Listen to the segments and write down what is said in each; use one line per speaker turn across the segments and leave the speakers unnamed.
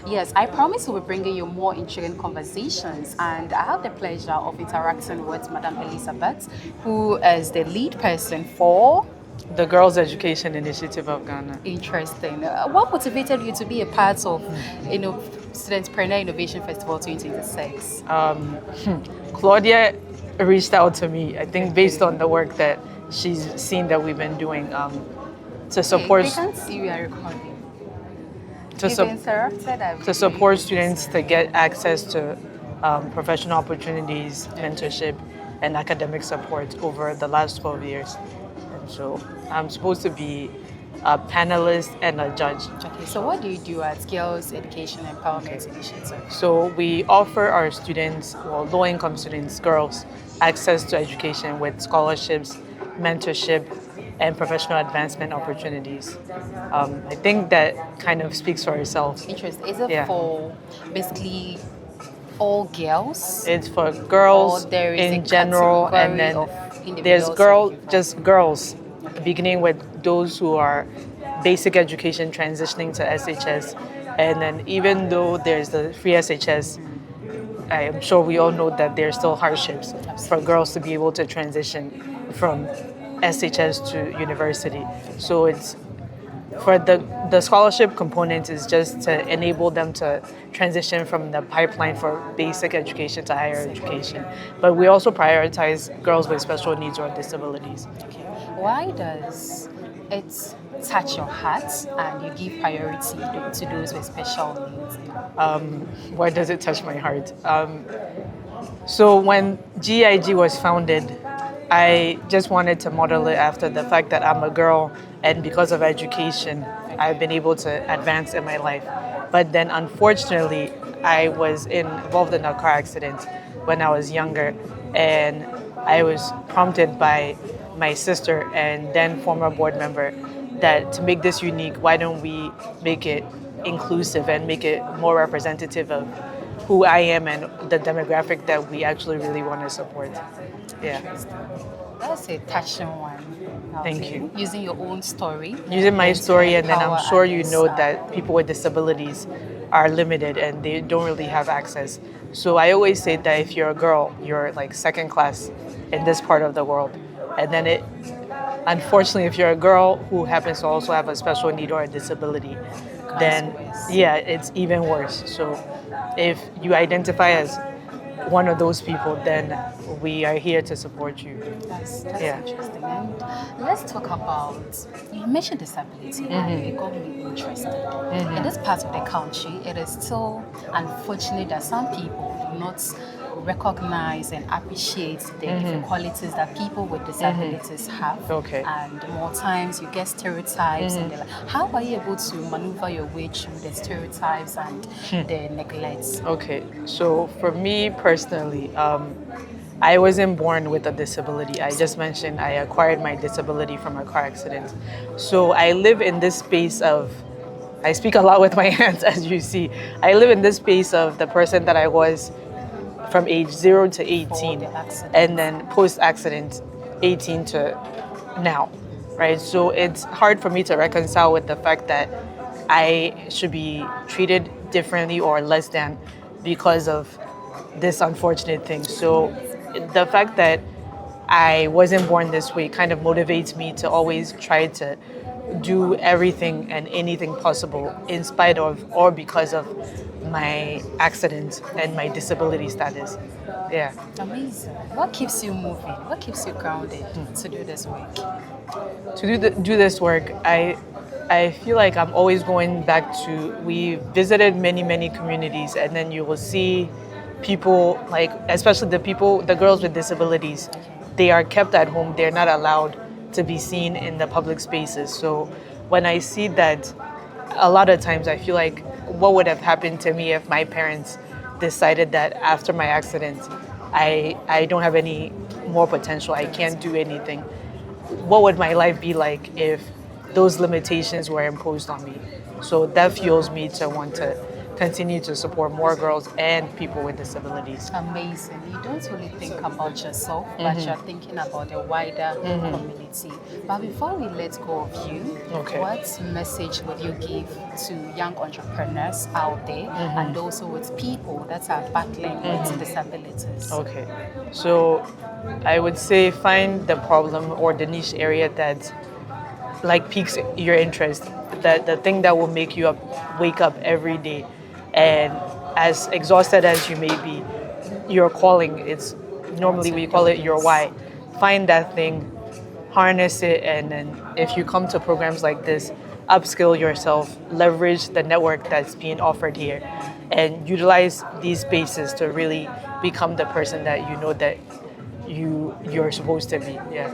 Yes, I promise we'll be bringing you more intriguing conversations, and I have the pleasure of interacting with Madam Elizabeth, who is the lead person for.
The Girls Education Initiative of Ghana.
Interesting. What motivated you to be a part of, Studentpreneur Innovation Festival 2026?
Claudia reached out to me, I think, based on the work that she's seen that we've been doing to support
We can't see we are recording.
to,
You've
sup-
interrupted us.
to support students to get access to professional opportunities, mentorship, and academic support over the last 12 years. And so I'm supposed to be a panelist and a judge.
Okay, so what do you do at Girls Education Empowerment Initiative?
So we offer our students, well, low-income students, girls, access to education with scholarships, mentorship, and professional advancement opportunities. I think that kind of speaks for itself.
Interesting. Is it
Yeah.
for basically all girls?
It's for girls
Or there is
in
a
general, and
category
then
of
there's
individuals
just girls, beginning with those who are basic education transitioning to SHS, and then even though there's the free SHS, I am sure we all know that there's still hardships for girls to be able to transition from SHS to university. So it's for the scholarship component is just to enable them to transition from the pipeline for basic education to higher education. But we also prioritize girls with special needs or disabilities.
Okay. Why does it touch your heart and you give priority to those with special needs?
Why does it touch my heart? So when GIG was founded, I just wanted to model it after the fact that I'm a girl, and because of education, I've been able to advance in my life. But then unfortunately, I was involved in a car accident when I was younger, and I was prompted by my sister and then former board member that to make this unique, why don't we make it inclusive and make it more representative of who I am and the demographic that we actually really want to support. Yeah.
That's a touching one.
Thank you.
Using your own story.
Using my
to
story, and then I'm
empower
sure you
others.
know that people with disabilities are limited and they don't really have access. So I always say that if you're a girl, you're like second class in this part of the world. And then unfortunately, if you're a girl who happens to also have a special need or a disability, then yeah, it's even worse. So if you identify as one of those people, then we are here to support you.
That's
Yeah.
interesting. And let's talk about, you mentioned disability, and it got me interested. In this part of the country, it is still unfortunate that some people do not recognize and appreciate the different qualities that people with disabilities have.
Okay.
And more times you get stereotypes and they're like, how are you able to maneuver your way through the stereotypes and the neglects?
Okay, so for me personally, I wasn't born with a disability. I just mentioned I acquired my disability from a car accident. So I live in this space of, I speak a lot with my hands, as you see. I live in this space of the person that I was from age 0 to 18,
the accident.
and then post-accident, 18 to now, right? So it's hard for me to reconcile with the fact that I should be treated differently or less than because of this unfortunate thing. So the fact that I wasn't born this way kind of motivates me to always try to do everything and anything possible in spite of or because of my accident and my disability status. Yeah.
Amazing. What keeps you moving? What keeps you grounded to do this work?
To do this work, I feel like I'm always going back to, we visited many communities, and then you will see people, like especially the girls with disabilities, they are kept at home. They're not allowed to be seen in the public spaces. So when I see that, a lot of times I feel like what would have happened to me if my parents decided that after my accident, I don't have any more potential, I can't do anything. What would my life be like if those limitations were imposed on me? So that fuels me to want to continue to support more girls and people with disabilities.
Amazing. You don't really think about yourself, but you're thinking about the wider community. But before we let go of you,
Okay.
what message would you give to young entrepreneurs out there and also with people that are battling with disabilities?
Okay, so I would say find the problem or the niche area that like piques your interest, that the thing that will make you wake up every day, and as exhausted as you may be, your calling, it's normally we call it your why. Find that thing, harness it, and then if you come to programs like this, upskill yourself, leverage the network that's being offered here, and utilize these spaces to really become the person that you know that you're supposed to be. Yeah.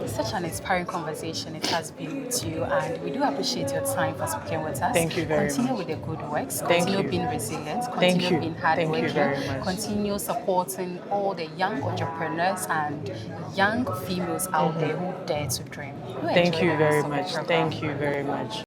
It's such an inspiring conversation it has been with you, and we do appreciate your time for speaking with us.
Thank you very
Continue
much.
with the good works.
Thank
Continue
you.
being resilient.
Thank
Continue
you.
being
Thank you
hardworking.
very much.
Continue supporting all the young entrepreneurs and young females out there who dare to dream.
Thank
Enjoy
you
the
very
rest of the
much.
program.
Thank you very much.